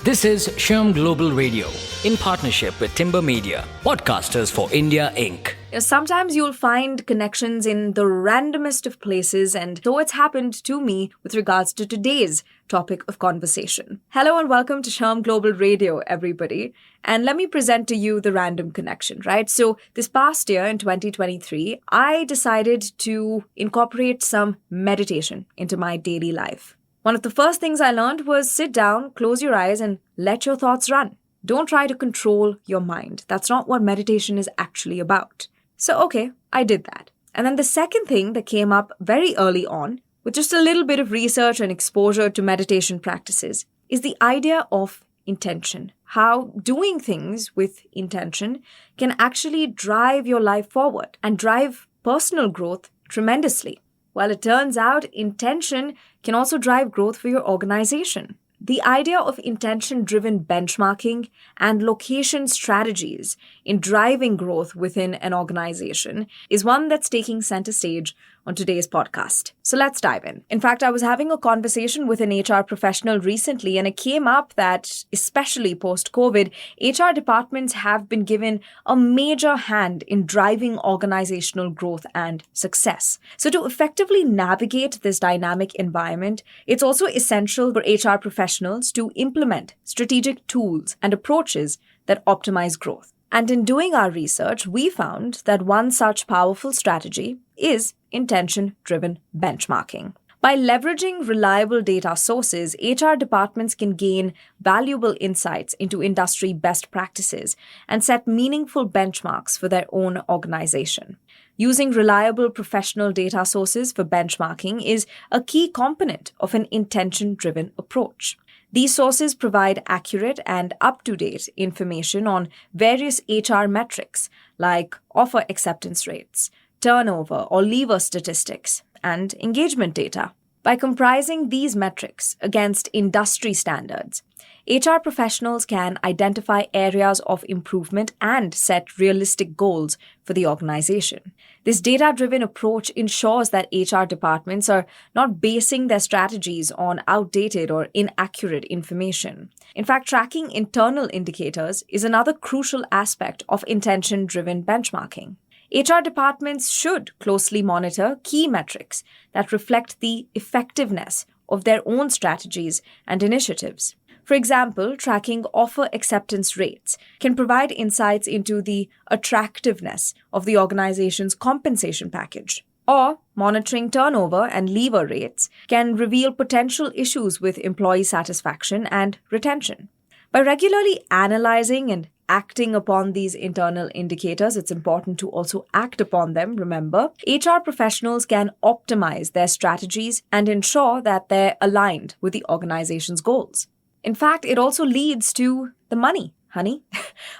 This is Shyam Global Radio in partnership with Timber Media, Podcasters for India Inc. Sometimes you'll find connections in the randomest of places, and so it's happened to me with regards to today's topic of conversation. Hello and welcome to Shyam Global Radio, everybody. And let me present to you the random connection, right? So this past year in 2023, I decided to incorporate some meditation into my daily life. One of the first things I learned was sit down, close your eyes, and let your thoughts run. Don't try to control your mind. That's not what meditation is actually about. So, okay, I did that. And then the second thing that came up very early on, with just a little bit of research and exposure to meditation practices, is the idea of intention. How doing things with intention can actually drive your life forward and drive personal growth tremendously. Well, it turns out intention can also drive growth for your organization. The idea of intention-driven benchmarking and location strategies in driving growth within an organization is one that's taking center stage on today's podcast. So let's dive in. In fact, I was having a conversation with an HR professional recently, and it came up that, especially post-COVID, HR departments have been given a major hand in driving organizational growth and success. So to effectively navigate this dynamic environment, it's also essential for HR professionals to implement strategic tools and approaches that optimize growth. And in doing our research, we found that one such powerful strategy is intention-driven benchmarking. By leveraging reliable data sources, HR departments can gain valuable insights into industry best practices and set meaningful benchmarks for their own organization. Using reliable professional data sources for benchmarking is a key component of an intention-driven approach. These sources provide accurate and up-to-date information on various HR metrics like offer acceptance rates, turnover or leaver statistics, and engagement data. By comprising these metrics against industry standards, HR professionals can identify areas of improvement and set realistic goals for the organization. This data-driven approach ensures that HR departments are not basing their strategies on outdated or inaccurate information. In fact, tracking internal indicators is another crucial aspect of intention-driven benchmarking. HR departments should closely monitor key metrics that reflect the effectiveness of their own strategies and initiatives. For example, tracking offer acceptance rates can provide insights into the attractiveness of the organization's compensation package. Or monitoring turnover and leaver rates can reveal potential issues with employee satisfaction and retention. By regularly analyzing and acting upon these internal indicators, it's important to also act upon them, remember. HR professionals can optimize their strategies and ensure that they're aligned with the organization's goals. In fact, it also leads to the money, honey.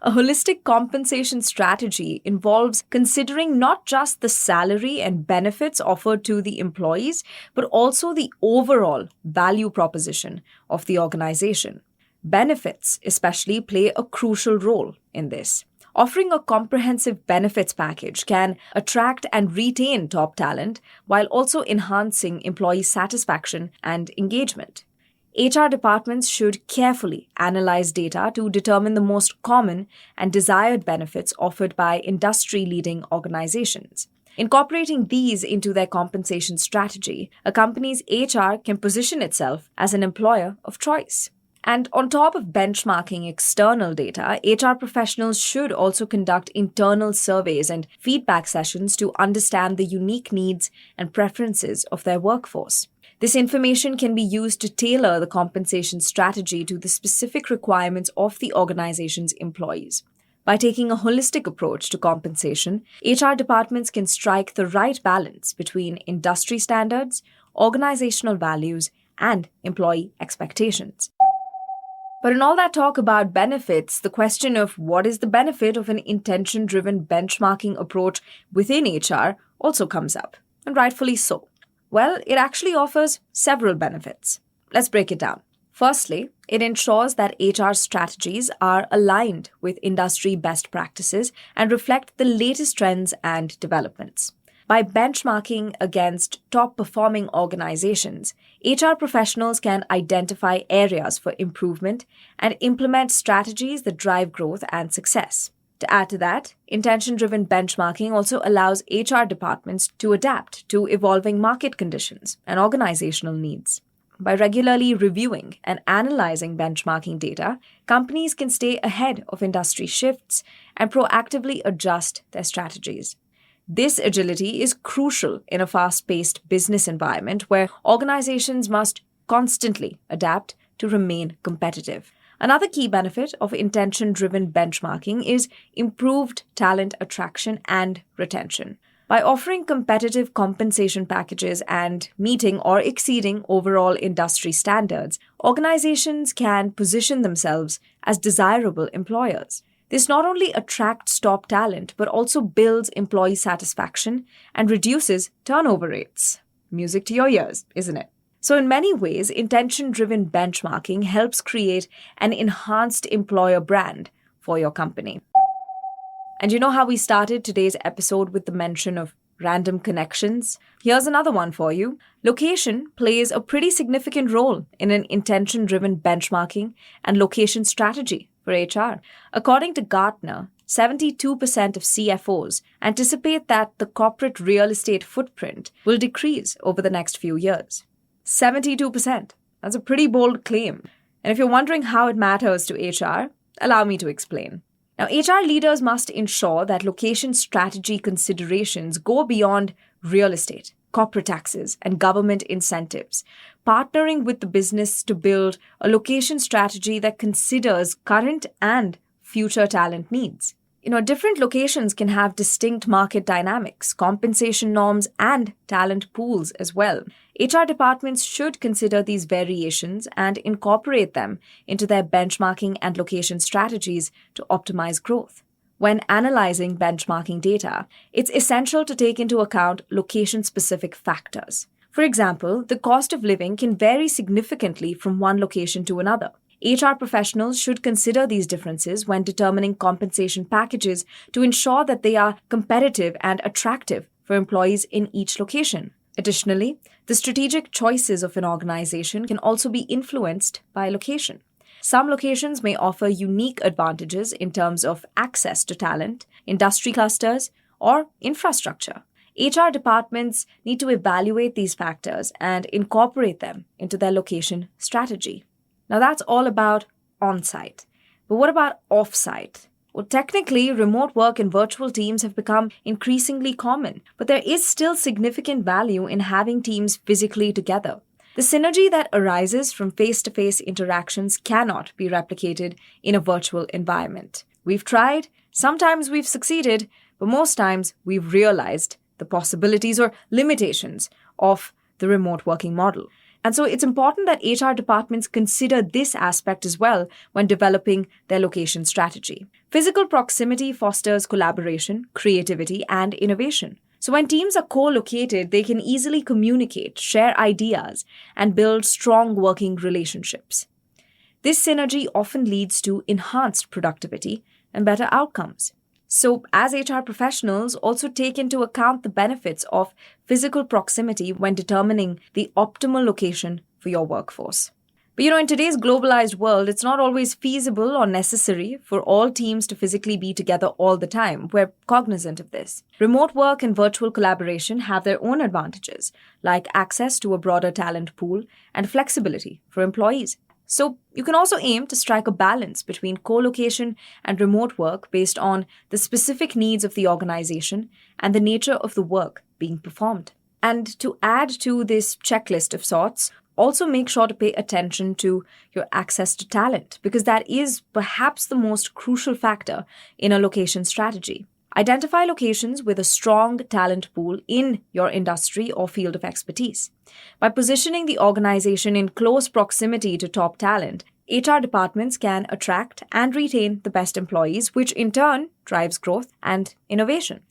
A holistic compensation strategy involves considering not just the salary and benefits offered to the employees, but also the overall value proposition of the organization. Benefits especially play a crucial role in this. Offering a comprehensive benefits package can attract and retain top talent while also enhancing employee satisfaction and engagement. HR departments should carefully analyze data to determine the most common and desired benefits offered by industry-leading organizations. Incorporating these into their compensation strategy, a company's HR can position itself as an employer of choice. And on top of benchmarking external data, HR professionals should also conduct internal surveys and feedback sessions to understand the unique needs and preferences of their workforce. This information can be used to tailor the compensation strategy to the specific requirements of the organization's employees. By taking a holistic approach to compensation, HR departments can strike the right balance between industry standards, organizational values, and employee expectations. But in all that talk about benefits, the question of what is the benefit of an intention-driven benchmarking approach within HR also comes up, and rightfully so. Well, it actually offers several benefits. Let's break it down. Firstly, it ensures that HR strategies are aligned with industry best practices and reflect the latest trends and developments. By benchmarking against top-performing organizations, HR professionals can identify areas for improvement and implement strategies that drive growth and success. To add to that, intention-driven benchmarking also allows HR departments to adapt to evolving market conditions and organizational needs. By regularly reviewing and analyzing benchmarking data, companies can stay ahead of industry shifts and proactively adjust their strategies. This agility is crucial in a fast-paced business environment where organizations must constantly adapt to remain competitive. Another key benefit of intention-driven benchmarking is improved talent attraction and retention. By offering competitive compensation packages and meeting or exceeding overall industry standards, organizations can position themselves as desirable employers. This not only attracts top talent, but also builds employee satisfaction and reduces turnover rates. Music to your ears, isn't it? So in many ways, intention-driven benchmarking helps create an enhanced employer brand for your company. And you know how we started today's episode with the mention of random connections? Here's another one for you. Location plays a pretty significant role in an intention-driven benchmarking and location strategy for HR. According to Gartner, 72% of CFOs anticipate that the corporate real estate footprint will decrease over the next few years. 72%. That's a pretty bold claim. And if you're wondering how it matters to HR, allow me to explain. Now, HR leaders must ensure that location strategy considerations go beyond real estate, corporate taxes, and government incentives, partnering with the business to build a location strategy that considers current and future talent needs. Different locations can have distinct market dynamics, compensation norms, and talent pools as well. HR departments should consider these variations and incorporate them into their benchmarking and location strategies to optimize growth. When analyzing benchmarking data, it's essential to take into account location-specific factors. For example, the cost of living can vary significantly from one location to another. HR professionals should consider these differences when determining compensation packages to ensure that they are competitive and attractive for employees in each location. Additionally, the strategic choices of an organization can also be influenced by location. Some locations may offer unique advantages in terms of access to talent, industry clusters, or infrastructure. HR departments need to evaluate these factors and incorporate them into their location strategy. Now that's all about on-site. But what about off-site? Well, technically, remote work and virtual teams have become increasingly common, but there is still significant value in having teams physically together. The synergy that arises from face-to-face interactions cannot be replicated in a virtual environment. We've tried, sometimes we've succeeded, but most times we've realized the possibilities or limitations of the remote working model. And so it's important that HR departments consider this aspect as well when developing their location strategy. Physical proximity fosters collaboration, creativity, and innovation. So when teams are co-located, they can easily communicate, share ideas, and build strong working relationships. This synergy often leads to enhanced productivity and better outcomes. So, as HR professionals, also take into account the benefits of physical proximity when determining the optimal location for your workforce. But in today's globalized world, it's not always feasible or necessary for all teams to physically be together all the time. We're cognizant of this. Remote work and virtual collaboration have their own advantages, like access to a broader talent pool and flexibility for employees. So you can also aim to strike a balance between co-location and remote work based on the specific needs of the organization and the nature of the work being performed. And to add to this checklist of sorts, also make sure to pay attention to your access to talent, because that is perhaps the most crucial factor in a location strategy. Identify locations with a strong talent pool in your industry or field of expertise. By positioning the organization in close proximity to top talent, HR departments can attract and retain the best employees, which in turn drives growth and innovation.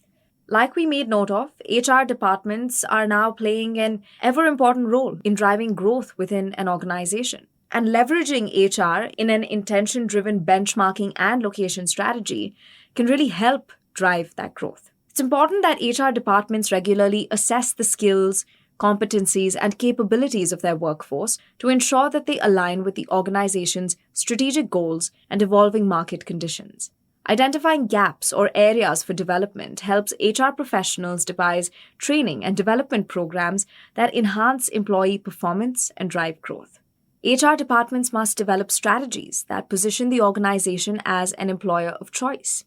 Like we made note of, HR departments are now playing an ever-important role in driving growth within an organization. And leveraging HR in an intention-driven benchmarking and location strategy can really help drive that growth. It's important that HR departments regularly assess the skills, competencies, and capabilities of their workforce to ensure that they align with the organization's strategic goals and evolving market conditions. Identifying gaps or areas for development helps HR professionals devise training and development programs that enhance employee performance and drive growth. HR departments must develop strategies that position the organization as an employer of choice.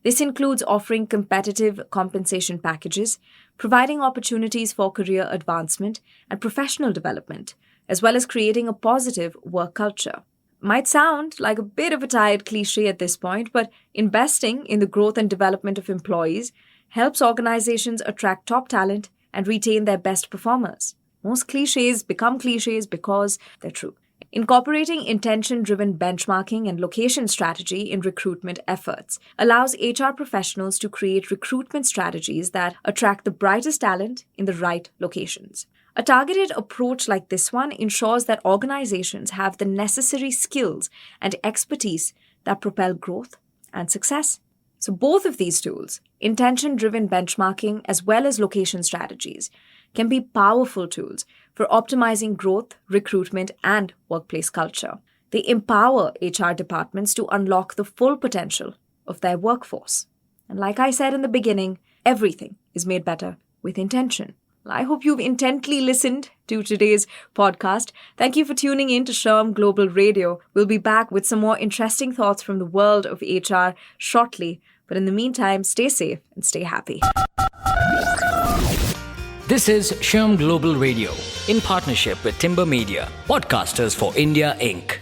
This includes offering competitive compensation packages, providing opportunities for career advancement and professional development, as well as creating a positive work culture. Might sound like a bit of a tired cliche at this point, but investing in the growth and development of employees helps organizations attract top talent and retain their best performers. Most cliches become cliches because they're true. Incorporating intention-driven benchmarking and location strategy in recruitment efforts allows HR professionals to create recruitment strategies that attract the brightest talent in the right locations. A targeted approach like this one ensures that organizations have the necessary skills and expertise that propel growth and success. So both of these tools, intention-driven benchmarking as well as location strategies, can be powerful tools for optimizing growth, recruitment, and workplace culture. They empower HR departments to unlock the full potential of their workforce. And like I said in the beginning, everything is made better with intention. I hope you've intently listened to today's podcast. Thank you for tuning in to SHRM Global Radio. We'll be back with some more interesting thoughts from the world of HR shortly. But in the meantime, stay safe and stay happy. This is SHRM Global Radio in partnership with Timber Media, Podcasters for India, Inc.